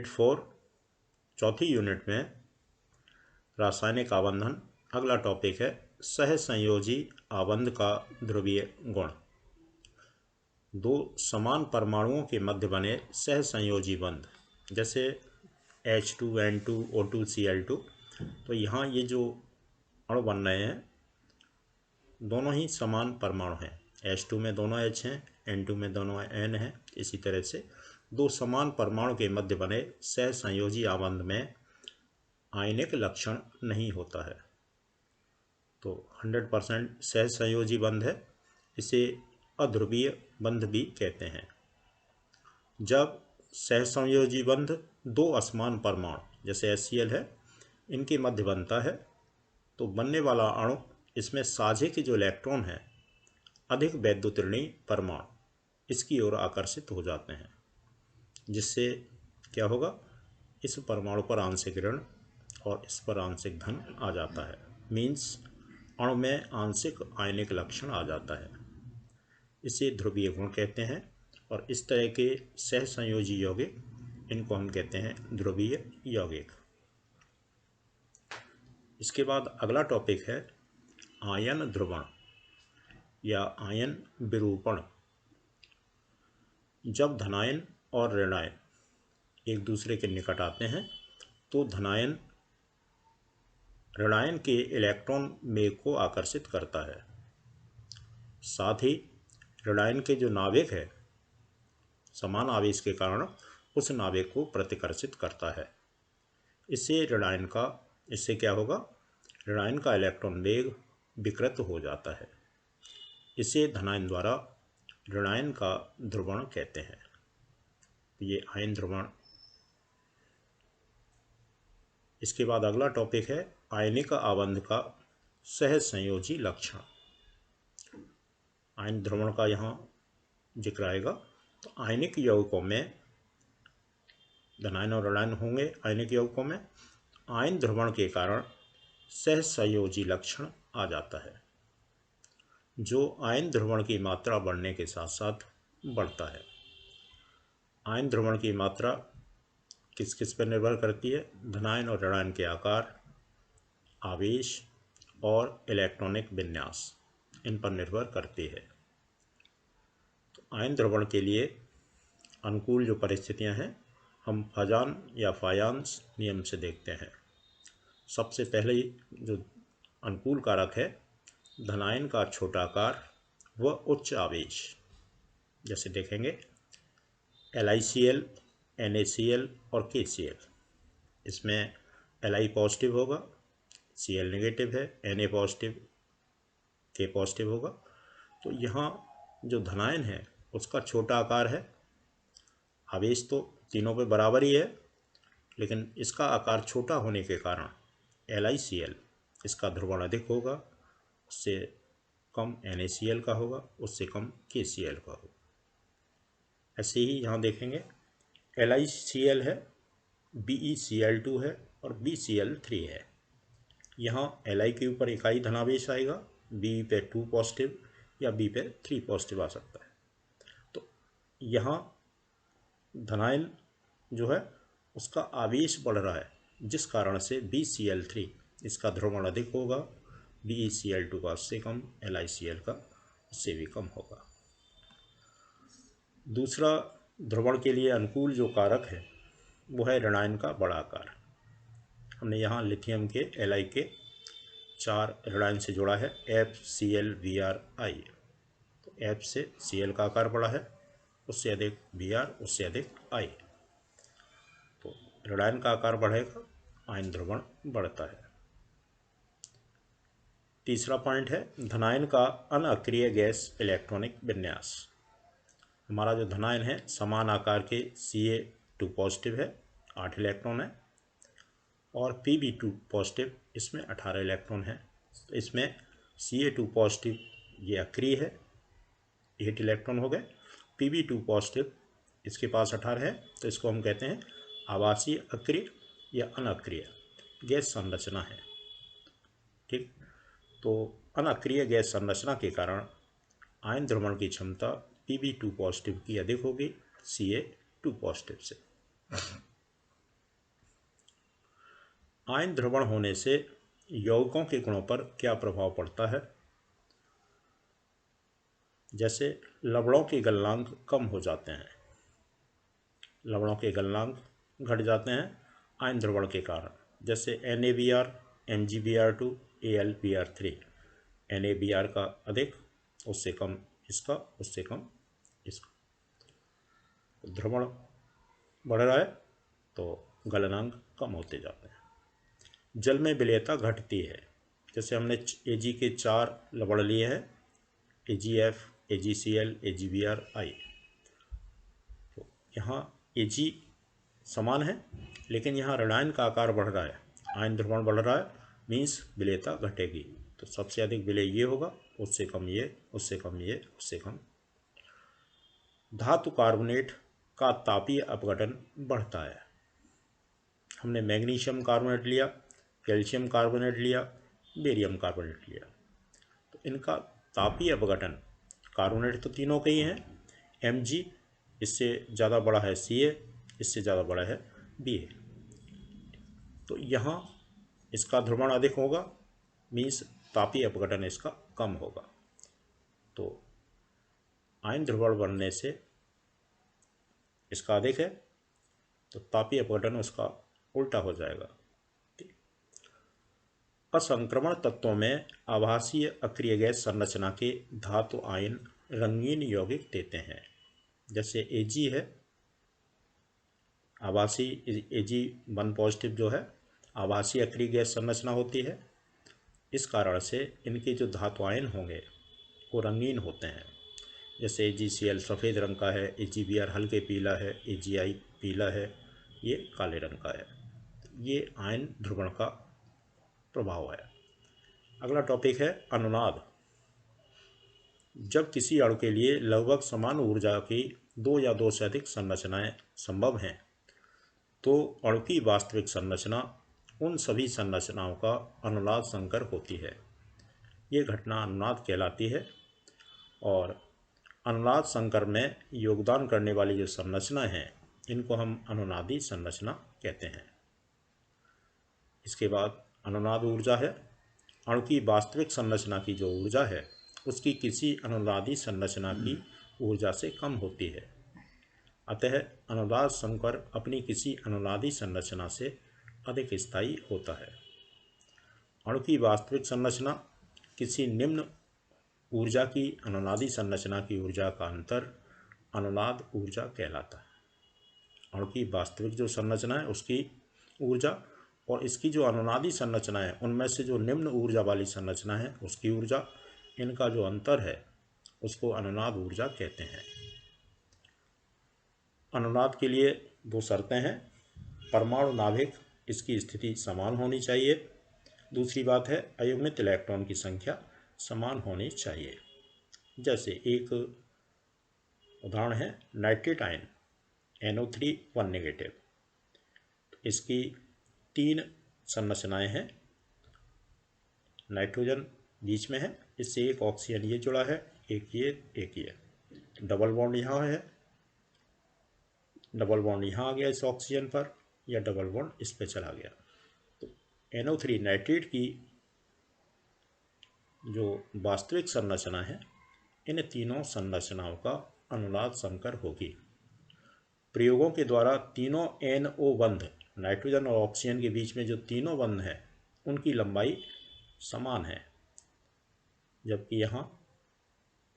Unit 4 चौथी unit में रासायनिक आबंधन। अगला टॉपिक है सहसंयोजी आबंध का ध्रुवीय गुण। दो समान परमाणुओं के मध्य बने सहसंयोजी बंध, जैसे H2N2O2Cl2। तो यहाँ ये जो अणु बन रहे हैं दोनों ही समान परमाणु हैं। H2 में दोनों H हैं, N2 में दोनों N हैं। इसी तरह से दो समान परमाणु के मध्य बने सहसंयोजी आबंध में आयनिक लक्षण नहीं होता है। तो 100% सहसंयोजी बंध है। इसे अध्रुवीय बंध भी कहते हैं। जब सहसंयोजी बंध दो असमान परमाणु जैसे HCl है इनके मध्य बनता है तो बनने वाला अणु इसमें साझे के जो इलेक्ट्रॉन है अधिक वैद्युतरणीय परमाणु इसकी ओर आकर्षित हो जाते हैं, जिससे क्या होगा, इस परमाणु पर आंशिक ऋण और इस पर आंशिक धन आ जाता है। मीन्स अणु में आंशिक आयनिक लक्षण आ जाता है। इसे ध्रुवीय गुण कहते हैं। और इस तरह के सहसंयोजी यौगिक इनको हम कहते हैं ध्रुवीय यौगिक। इसके बाद अगला टॉपिक है आयन ध्रुवण या आयन विरूपण। जब धनायन और ऋणायन एक दूसरे के निकट आते हैं तो धनायन ऋणायन के इलेक्ट्रॉन मेघ को आकर्षित करता है। साथ ही ऋणायन के जो नाभिक है समान आवेश के कारण उस नाभिक को प्रतिकर्षित करता है। इससे क्या होगा, ऋणायन का इलेक्ट्रॉन मेघ विकृत हो जाता है। इसे धनायन द्वारा ऋणायन का ध्रुवण कहते हैं। ये आयन ध्रुवण। इसके बाद अगला टॉपिक है आयनिक आबंध का सहसंयोजी लक्षण। आयन ध्रुवण का यहाँ जिक्र आएगा। तो आयनिक यौगिकों में धनायन और ऋणायन होंगे। आयनिक यौगिकों में आयन ध्रुवण के कारण सहसंयोजी लक्षण आ जाता है, जो आयन ध्रुवण की मात्रा बढ़ने के साथ साथ बढ़ता है। आयन ध्रुवण की मात्रा किस किस पर निर्भर करती है? धनायन और ऋणायन के आकार, आवेश और इलेक्ट्रॉनिक विन्यास इन पर निर्भर करती है। तो आयन ध्रुवण के लिए अनुकूल जो परिस्थितियां हैं हम फजान या फायांस नियम से देखते हैं। सबसे पहले जो अनुकूल कारक है धनायन का छोटा आकार व उच्च आवेश। जैसे देखेंगे LiCl, NaCl और KCl। इसमें Li पॉजिटिव होगा, Cl नेगेटिव है, Na पॉजिटिव, K पॉजिटिव होगा। तो यहाँ जो धनायन है उसका छोटा आकार है। आवेश तो तीनों पे बराबर ही है, लेकिन इसका आकार छोटा होने के कारण LiCl इसका ध्रुवण अधिक होगा, उससे कम NaCl का होगा, उससे कम KCl का होगा। ऐसे ही यहाँ देखेंगे LiCl है, BeCl2 है और BCl3 है। यहाँ Li के ऊपर इकाई धनावेश आएगा, B पे 2 पॉजिटिव या B पे 3 पॉजिटिव आ सकता है। तो यहाँ धनायन जो है उसका आवेश बढ़ रहा है, जिस कारण से BCl3 इसका ध्रुवण अधिक होगा, BeCl2 का उससे कम, LiCl का उससे भी कम होगा। दूसरा ध्रुवण के लिए अनुकूल जो कारक है वो है ऋणायन का बड़ा आकार। हमने यहाँ लिथियम के Li के 4 ऋणायन से जोड़ा है FClVrI। तो F से Cl का आकार बड़ा है, उससे अधिक Br, उससे अधिक I। तो ऋणायन का आकार बढ़ेगा, आयन ध्रुवण बढ़ता है। तीसरा पॉइंट है धनायन का अनअक्रिय गैस इलेक्ट्रॉनिक विन्यास। हमारा जो धनायन है समान आकार के Ca2 पॉजिटिव है, 8 इलेक्ट्रॉन है, और Pb2 पॉजिटिव इसमें 18 इलेक्ट्रॉन है। तो इसमें Ca2 पॉजिटिव ये अक्रिय है, 8 इलेक्ट्रॉन हो गए। Pb2 पॉजिटिव इसके पास 18 है, तो इसको हम कहते हैं आवासीय अक्रिय या अनअक्रिय गैस संरचना है। ठीक, तो अनअक्रिय गैस संरचना के कारण आयन ध्रुवण की क्षमता Pb2 पॉजिटिव की अधिक होगी Ca2 पॉजिटिव से। आयन ध्रुवण होने से यौगिकों के गुणों पर क्या प्रभाव पड़ता है? जैसे लवणों के गलनांक कम हो जाते हैं, लवणों के गलनांक घट जाते हैं आयन ध्रुवण के कारण, जैसे NaBr, MgBr2, AlBr3। NaBr का अधिक, उससे कम इसका, उससे कम इसका, ध्रुवण बढ़ रहा है तो गलनांक कम होते जाते हैं। जल में विलेयता घटती है, जैसे हमने Ag के 4 लवण लिए हैं, AgF, AgCl, AgBrI। तो यहाँ Ag समान है, लेकिन यहाँ ऋणायन का आकार बढ़ रहा है, आयन ध्रुवण बढ़ रहा है, मीन्स विलेयता घटेगी। तो सबसे अधिक विलेय ये होगा, उससे कम ये, उससे कम ये, उससे कम। धातु कार्बोनेट का तापीय अपघटन बढ़ता है। हमने मैग्नीशियम कार्बोनेट लिया, कैल्शियम कार्बोनेट लिया, बेरियम कार्बोनेट लिया, तो इनका तापीय अपघटन, कार्बोनेट तो तीनों के ही हैं, Mg इससे ज़्यादा बड़ा है Ca, इससे ज़्यादा बड़ा है Ba, तो यहाँ इसका ध्रुवण अधिक होगा, मीन्स तापीय अपघटन इसका कम होगा। तो आयन ध्रुवण बनने से इसका अधिक है तो तापीय अपघटन उसका उल्टा हो जाएगा। असंक्रमण तत्वों में आभासीय अक्रिय गैस संरचना के धातु आयन रंगीन यौगिक देते हैं, जैसे Ag है, आभासी Ag1 जो है आभासीय अक्रिय गैस संरचना होती है, इस कारण से इनके जो धातु आयन होंगे वो रंगीन होते हैं, जैसे AgCl सफ़ेद रंग का है, AgBr हल्के पीला है, Agi पीला है, ये काले रंग का है। ये आयन ध्रुवण का प्रभाव है। अगला टॉपिक है अनुनाद। जब किसी अणु के लिए लगभग समान ऊर्जा की 2 या 2 से अधिक संरचनाएं संभव हैं तो अणु की वास्तविक संरचना उन सभी संरचनाओं का अनुनाद संकर होती है। ये घटना अनुनाद कहलाती है, और अनुनाद संकर में योगदान करने वाली जो संरचना है इनको हम अनुनादी संरचना कहते हैं। इसके बाद अनुनाद ऊर्जा है। अणु की वास्तविक संरचना की जो ऊर्जा है उसकी किसी अनुनादी संरचना की ऊर्जा से कम होती है, अतः अनुनाद संकर अपनी किसी अनुनादी संरचना से अधिक स्थायी होता है। अणु की वास्तविक संरचना किसी निम्न ऊर्जा की अनुनादी संरचना की ऊर्जा का अंतर अनुनाद ऊर्जा कहलाता है। अणु की वास्तविक जो संरचना है उसकी ऊर्जा और इसकी जो अनुनादी संरचना है उनमें से जो निम्न ऊर्जा वाली संरचना है उसकी ऊर्जा, इनका जो अंतर है उसको अनुनाद ऊर्जा कहते हैं। अनुनाद के लिए 2 शर्तें हैं। परमाणु नाभिक इसकी स्थिति समान होनी चाहिए, दूसरी बात है अयुग्मित इलेक्ट्रॉन की संख्या समान होनी चाहिए। जैसे एक उदाहरण है नाइट्रेट आयन NO3 1 नेगेटिव, इसकी 3 संरचनाएं हैं, नाइट्रोजन बीच में है, इससे एक ऑक्सीजन ये जुड़ा है, एक ये, डबल बॉन्ड यहाँ है, डबल बॉन्ड यहाँ आ गया इस ऑक्सीजन पर, या डबल बॉन्ड इस पे चला गया। तो NO3 नाइट्रेट की जो वास्तविक संरचना है इन तीनों संरचनाओं का अनुनाद संकर होगी। प्रयोगों के द्वारा तीनों NO बंध, नाइट्रोजन और ऑक्सीजन के बीच में जो तीनों बंध हैं उनकी लंबाई समान है, जबकि यहाँ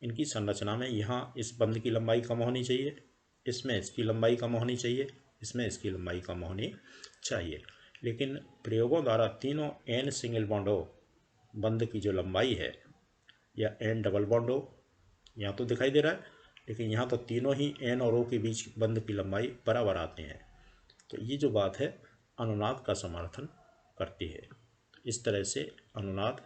इनकी संरचना में यहाँ इस बंध की लंबाई कम होनी चाहिए, इसमें इसकी लंबाई कम होनी चाहिए, इसमें इसकी लंबाई कम होनी चाहिए। लेकिन प्रयोगों द्वारा तीनों N सिंगल बॉन्ड O बंध की जो लंबाई है, या N डबल बॉन्ड O यहाँ तो दिखाई दे रहा है, लेकिन यहाँ तो तीनों ही N और O के बीच बंध की लंबाई बराबर आती हैं। तो ये जो बात है अनुनाद का समर्थन करती है। इस तरह से अनुनाद